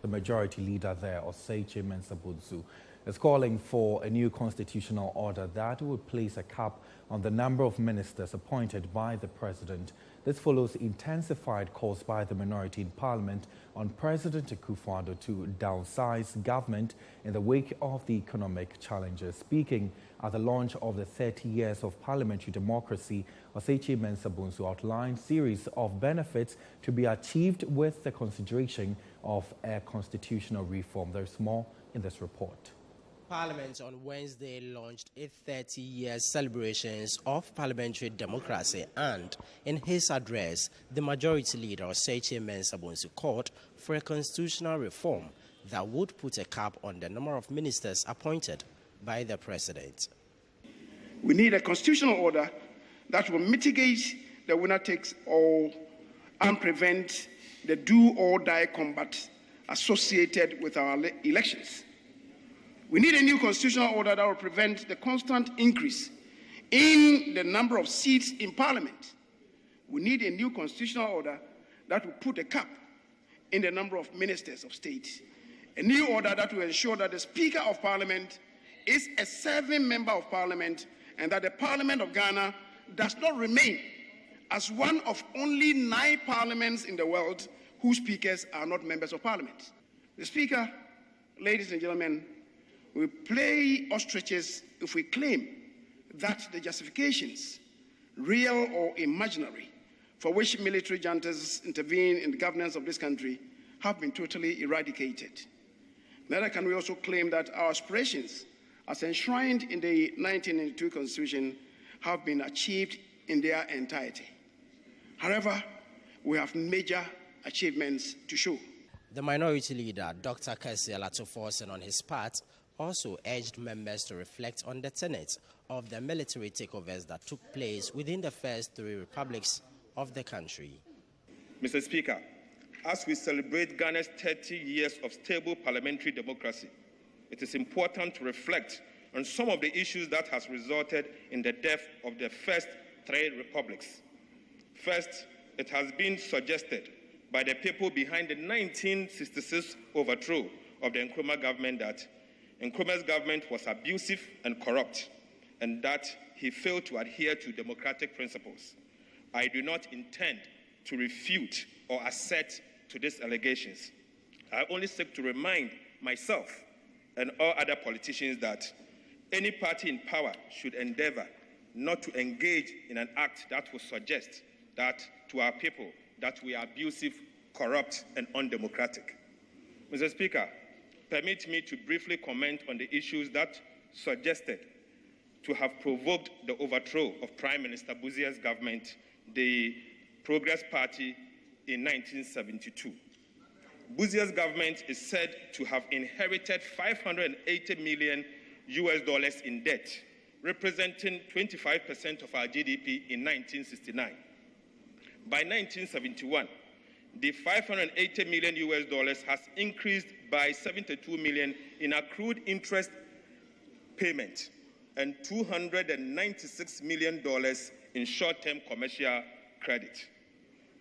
The majority leader there, Seche Mensah Bonsu, is calling for a new constitutional order that would place a cap on the number of ministers appointed by the president. This follows intensified calls by the minority in Parliament on President Akufo-Addo to downsize government in the wake of the economic challenges. Speaking at the launch of the 30 years of parliamentary democracy, Seche Mensah Bonsu outlined a series of benefits to be achieved with the consideration of a constitutional reform. There's more in this report. Parliament on Wednesday launched its 30-year celebrations of parliamentary democracy, and in his address, the majority leader, Seche Mensah Bonsu, called for a constitutional reform that would put a cap on the number of ministers appointed by the president. We need a constitutional order that will mitigate the winner-takes-all and prevent the do-or-die combat associated with our elections. We need a new constitutional order that will prevent the constant increase in the number of seats in Parliament. We need a new constitutional order that will put a cap in the number of ministers of state. A new order that will ensure that the Speaker of Parliament is a serving member of Parliament and that the Parliament of Ghana does not remain as one of only 9 parliaments in the world whose speakers are not members of Parliament. The Speaker, ladies and gentlemen, will play ostriches if we claim that the justifications, real or imaginary, for which military juntas intervene in the governance of this country have been totally eradicated. Neither can we also claim that our aspirations, as enshrined in the 1992 Constitution, have been achieved in their entirety. However, we have major achievements to show. The minority leader, Dr. Kessie Alatoforsen, on his part, also urged members to reflect on the tenets of the military takeovers that took place within the first 3 republics of the country. Mr. Speaker, as we celebrate Ghana's 30 years of stable parliamentary democracy, it is important to reflect on some of the issues that has resulted in the death of the first 3 republics. First, it has been suggested by the people behind the 1966 overthrow of the Nkrumah government that Nkrumah's government was abusive and corrupt, and that he failed to adhere to democratic principles. I do not intend to refute or assent to these allegations. I only seek to remind myself and all other politicians that any party in power should endeavor not to engage in an act that will suggest that to our people that we are abusive, corrupt, and undemocratic. Mr. Speaker, permit me to briefly comment on the issues that suggested to have provoked the overthrow of Prime Minister Buzia's government, the Progress Party, in 1972. Buzia's government is said to have inherited $580 million in debt, representing 25% of our GDP in 1969. By 1971, the $580 million has increased by $72 million in accrued interest payment and $296 million in short-term commercial credit.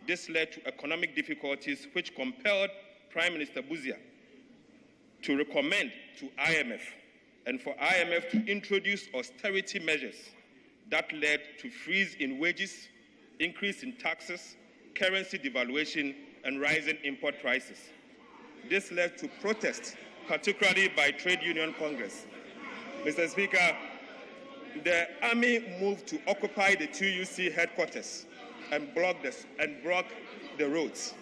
This led to economic difficulties which compelled Prime Minister Buzia to recommend to IMF and for IMF to introduce austerity measures that led to freeze in wages, increase in taxes, currency devaluation, and rising import prices. This led to protests, particularly by Trade Union Congress. Mr. Speaker, the army moved to occupy the TUC headquarters and block the roads.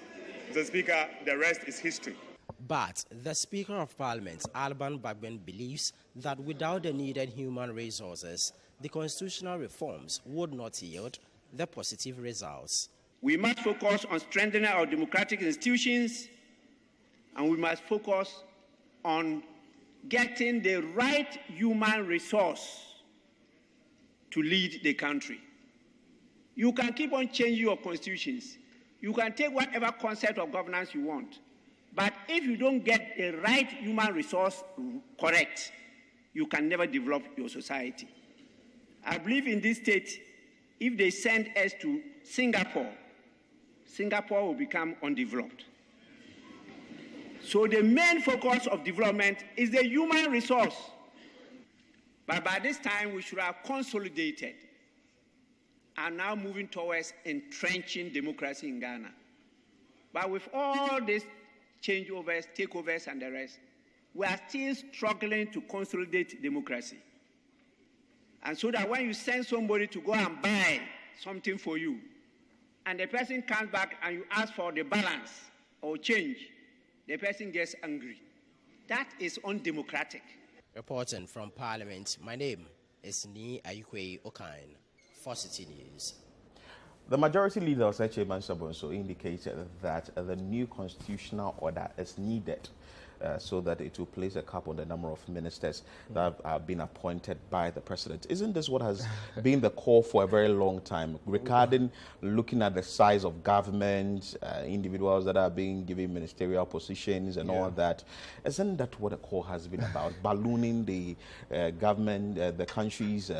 Mr. Speaker, the rest is history. But the Speaker of Parliament, Alban Bagbin, believes that without the needed human resources, the constitutional reforms would not yield the positive results. We must focus on strengthening our democratic institutions, and we must focus on getting the right human resource to lead the country. You can keep on changing your constitutions. You can take whatever concept of governance you want. But if you don't get the right human resource correct, you can never develop your society. I believe in this state, if they send us to Singapore, Singapore will become undeveloped. So the main focus of development is the human resource. But by this time, we should have consolidated and now moving towards entrenching democracy in Ghana. But with all these changeovers, takeovers, and the rest, we are still struggling to consolidate democracy. And so that when you send somebody to go and buy something for you, and the person comes back and you ask for the balance or change, the person gets angry. That is undemocratic. Reporting from Parliament, my name is Ni Ayukwe Okain for Citi News. The majority leader, Seche Mansabonso, indicated that the new constitutional order is needed so that it will place a cap on the number of ministers that have been appointed by the president. Isn't this what has been the call for a very long time regarding looking at the size of government, individuals that are being given ministerial positions and all that? Isn't that what the call has been about? Ballooning the government, the country's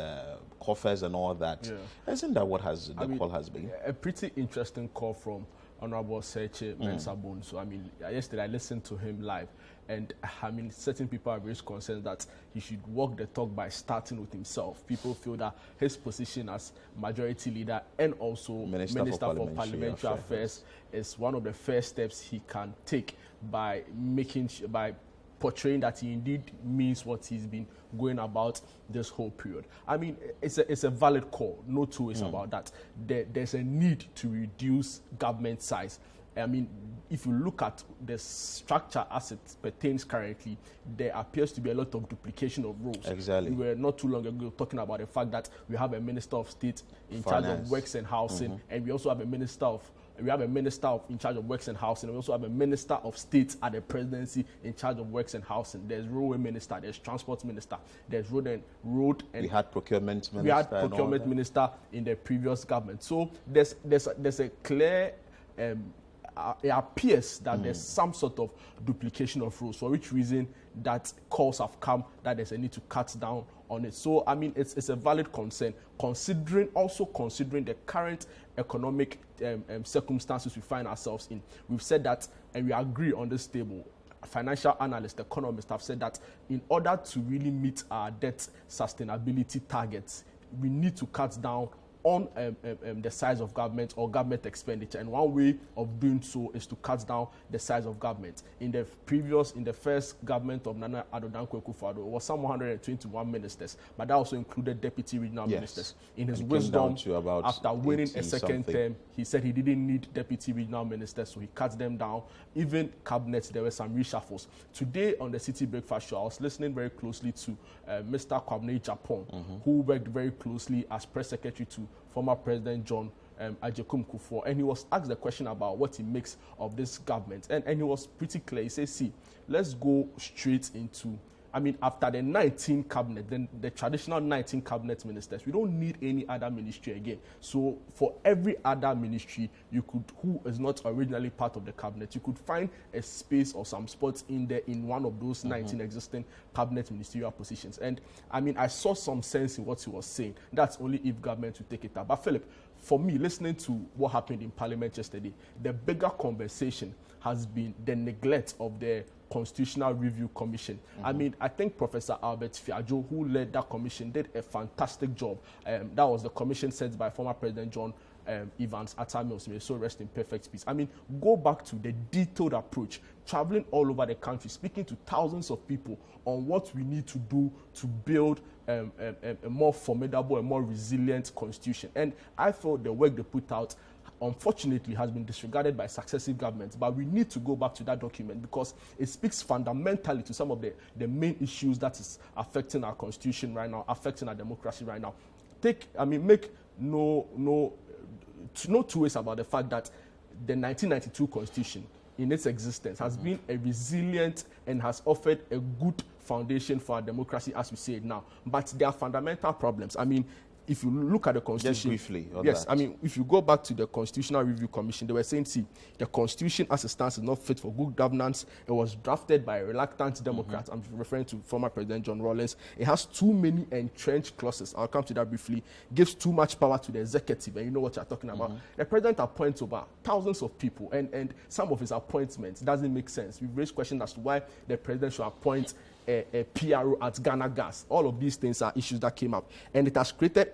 coffers and all that. Isn't that what the call has been? A pretty interesting call from Honorable Seche Mensah-Bonsu. So, I mean, yesterday I listened to him live, and I mean, certain people have raised concerns that he should walk the talk by starting with himself. People feel that his position as majority leader and also Minister for Parliamentary Affairs is one of the first steps he can take by portraying that he indeed means what he's been going about this whole period. I mean, it's a valid call, no two ways about that. There's a need to reduce government size. I mean, if you look at the structure as it pertains currently, there appears to be a lot of duplication of roles. Exactly. We were not too long ago talking about the fact that we have a Minister of State in charge of Works and Housing, and we also have a Minister in charge of Works and Housing. We also have a Minister of State at the Presidency in charge of Works and Housing. There's Railway Minister, there's Transport Minister, there's Road and we had Procurement Minister. We had Procurement Minister in the previous government. So there's a clear it appears that there's some sort of duplication of roles, for which reason that calls have come that there's a need to cut down on it. So, I mean, it's a valid concern, considering the current economic circumstances we find ourselves in. We've said that, and we agree on this table. Financial analysts, economists have said that in order to really meet our debt sustainability targets, we need to cut down on the size of government or government expenditure. And one way of doing so is to cut down the size of government. In the first government of Nana Addo Dankwa Akufo-Addo, it was some 121 ministers, but that also included deputy regional ministers. In his wisdom, after winning a second term, he said he didn't need deputy regional ministers, so he cut them down. Even cabinets, there were some reshuffles. Today on the Citi Breakfast Show, I was listening very closely to Mr. Kwabena Japon, who worked very closely as press secretary to former President John Agyekum Kufuor, and he was asked the question about what he makes of this government, and he was pretty clear. He says, see, let's go straight into, I mean, after the 19 cabinet, then the traditional 19 cabinet ministers, we don't need any other ministry again. So for every other ministry who is not originally part of the cabinet, you could find a space or some spots in there in one of those 19 existing cabinet ministerial positions. And I mean, I saw some sense in what he was saying. That's only if government will take it up. But Philip, for me, listening to what happened in Parliament yesterday, the bigger conversation has been the neglect of the Constitutional Review Commission. I mean, I think Professor Albert Fiajo, who led that commission, did a fantastic job. That was the commission set by former President John Evans Atta-Mills. May so rest in perfect peace. I mean, go back to the detailed approach, traveling all over the country, speaking to thousands of people on what we need to do to build a more formidable, a more resilient constitution. And I felt the work they put out, unfortunately, has been disregarded by successive governments. But we need to go back to that document because it speaks fundamentally to some of the main issues that is affecting our constitution right now, affecting our democracy right now. Make no two ways about the fact that the 1992 constitution in its existence has been a resilient and has offered a good foundation for our democracy as we see it now. But there are fundamental problems. I mean, if you look at the Constitution... Just briefly. Yes, I mean, if you go back to the Constitutional Review Commission, they were saying, see, the Constitution as it stands is not fit for good governance. It was drafted by a reluctant Democrat. I'm referring to former President John Rawlings. It has too many entrenched clauses. I'll come to that briefly. Gives too much power to the executive, and you know what you're talking about. The President appoints over thousands of people, and some of his appointments doesn't make sense. We've raised questions as to why the President should appoint a PRO at Ghana Gas. All of these things are issues that came up. And it has created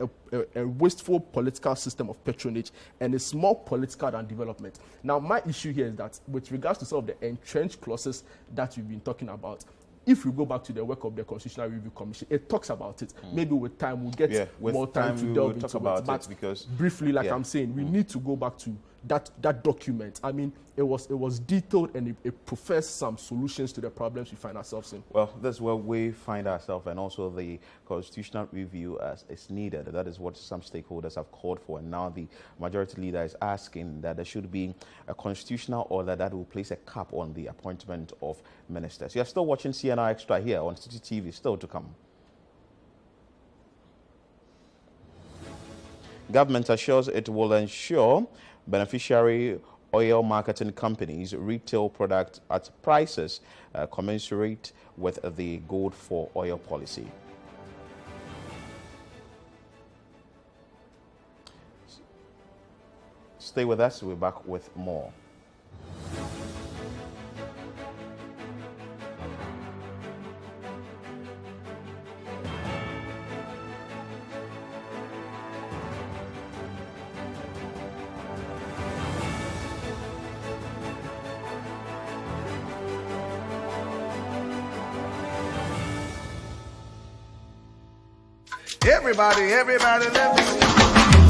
a wasteful political system of patronage, and it's more political than development. Now, my issue here is that with regards to some of the entrenched clauses that we've been talking about, if we go back to the work of the Constitutional Review Commission, it talks about it. Maybe with time we'll get more time to delve into it. But because briefly, like I'm saying, we need to go back to that document. I mean, it was detailed, and it professed some solutions to the problems we find ourselves in. Well, that's where we find ourselves, and also the constitutional review as is needed. That is what some stakeholders have called for, and now the majority leader is asking that there should be a constitutional order that will place a cap on the appointment of ministers. You are still watching CNR Extra here on Citi TV, still to come. Government assures it will ensure beneficiary oil marketing companies retail product at prices commensurate with the Gold for Oil policy. Stay with us. We're back with more. Everybody, let me see.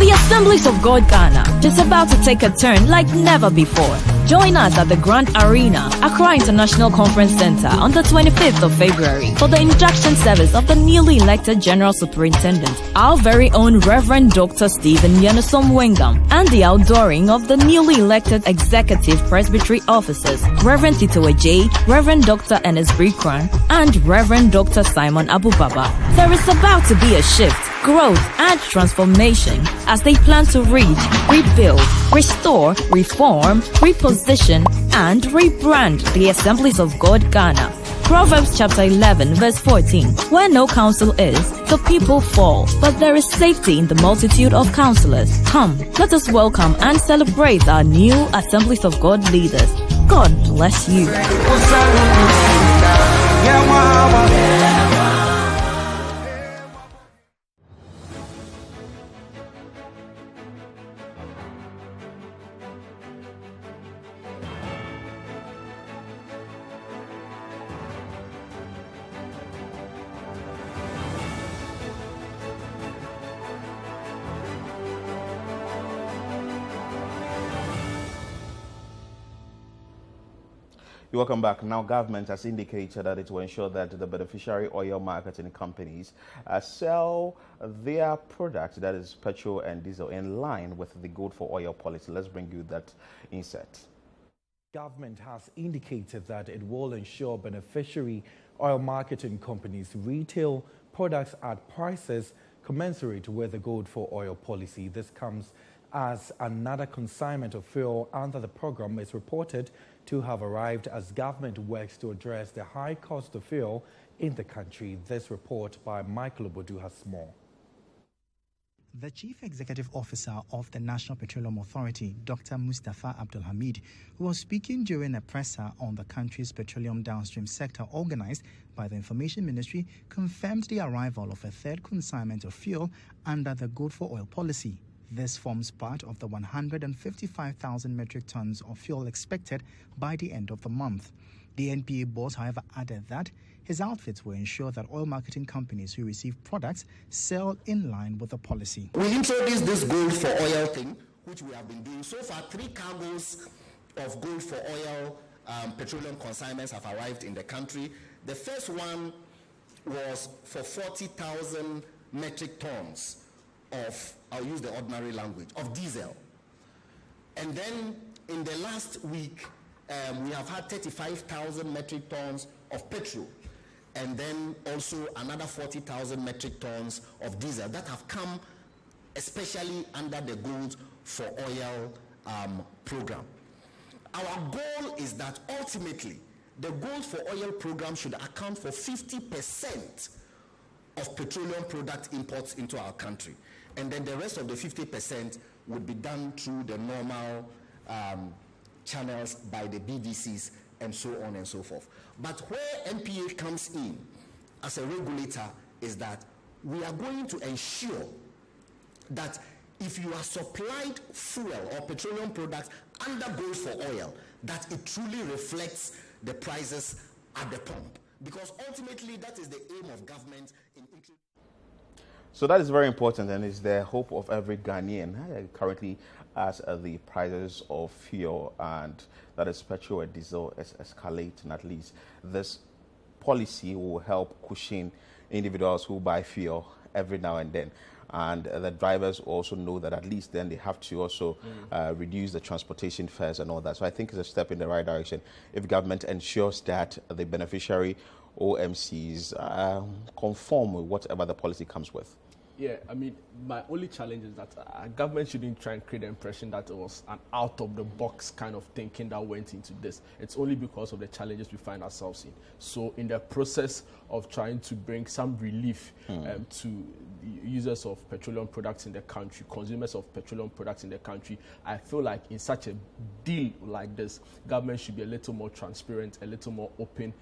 The Assemblies of God Ghana is about to take a turn like never before. Join us at the Grand Arena, Accra International Conference Center on the 25th of February for the induction service of the newly elected General Superintendent, our very own Reverend Dr. Stephen Yenesom Wingam, and the outdooring of the newly elected Executive Presbytery Officers, Reverend Tito J, Reverend Dr. Enes Brikran, and Reverend Dr. Simon Abubaba. There is about to be a shift, growth, and transformation as they plan to reach, rebuild, restore, reform, reposition, and rebrand the Assemblies of God Ghana. Proverbs chapter 11 verse 14. Where no counsel is, the people fall, but there is safety in the multitude of counselors. Come, let us welcome and celebrate our new Assemblies of God leaders. God bless you. You're welcome back. Now, government has indicated that it will ensure that the beneficiary oil marketing companies sell their products, that is petrol and diesel, in line with the Good for Oil policy. Let's bring you that insert. Government has indicated that it will ensure beneficiary oil marketing companies retail products at prices commensurate with the Good for Oil policy. This comes as another consignment of fuel under the program is reported to have arrived as government works to address the high cost of fuel in the country. This report by Michael Obodu has more. The Chief Executive Officer of the National Petroleum Authority, Dr. Mustafa Abdul Hamid, who was speaking during a presser on the country's petroleum downstream sector organized by the Information Ministry, confirmed the arrival of a third consignment of fuel under the Good for Oil policy. This forms part of the 155,000 metric tons of fuel expected by the end of the month. The NPA boss, however, added that his outfits will ensure that oil marketing companies who receive products sell in line with the policy. We introduced this Gold for Oil thing, which we have been doing. So far, 3 cargoes of Gold for Oil petroleum consignments have arrived in the country. The first one was for 40,000 metric tons of, I'll use the ordinary language, of diesel. And then in the last week, we have had 35,000 metric tons of petrol. And then also another 40,000 metric tons of diesel that have come especially under the Gold for Oil program. Our goal is that ultimately the Gold for Oil program should account for 50% of petroleum product imports into our country. And then the rest of the 50% would be done through the normal channels by the BDCs and so on and so forth. But where NPA comes in as a regulator is that we are going to ensure that if you are supplied fuel or petroleum products under Gold for Oil, that it truly reflects the prices at the pump. Because ultimately that is the aim of government in So that is very important, and is the hope of every Ghanaian currently as the prices of fuel and that is petrol and diesel is escalating. At least this policy will help cushion individuals who buy fuel every now and then. And the drivers also know that at least then they have to also reduce the transportation fares and all that. So I think it's a step in the right direction if government ensures that the beneficiary OMCs conform with whatever the policy comes with. Yeah, I mean, my only challenge is that government shouldn't try and create the impression that it was an out-of-the-box kind of thinking that went into this. It's only because of the challenges we find ourselves in. So in the process of trying to bring some relief to the users of petroleum products in the country, consumers of petroleum products in the country, I feel like in such a deal like this, government should be a little more transparent, a little more open.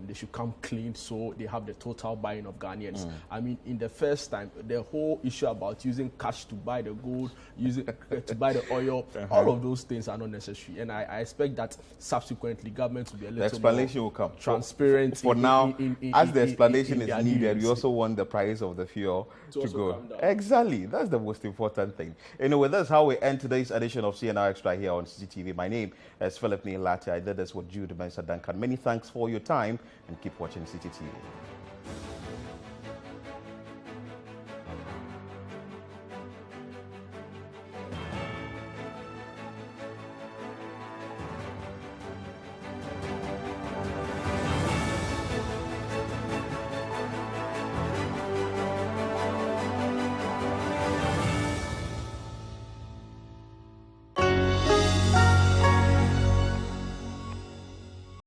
They should come clean so they have the total buy-in of Ghanaians. I mean, in the first time, the whole issue about using cash to buy the gold, using to buy the oil, all of those things are not necessary. And I expect that subsequently government will be a little more transparent. For now, as the explanation is needed, we also want the price of the fuel to go. Exactly. That's the most important thing. Anyway, that's how we end today's edition of CNR Extra here on CCTV. My name is Philip Neilati. I did this with Jude Mensah Duncan. Many thanks for your time and keep watching CCTV.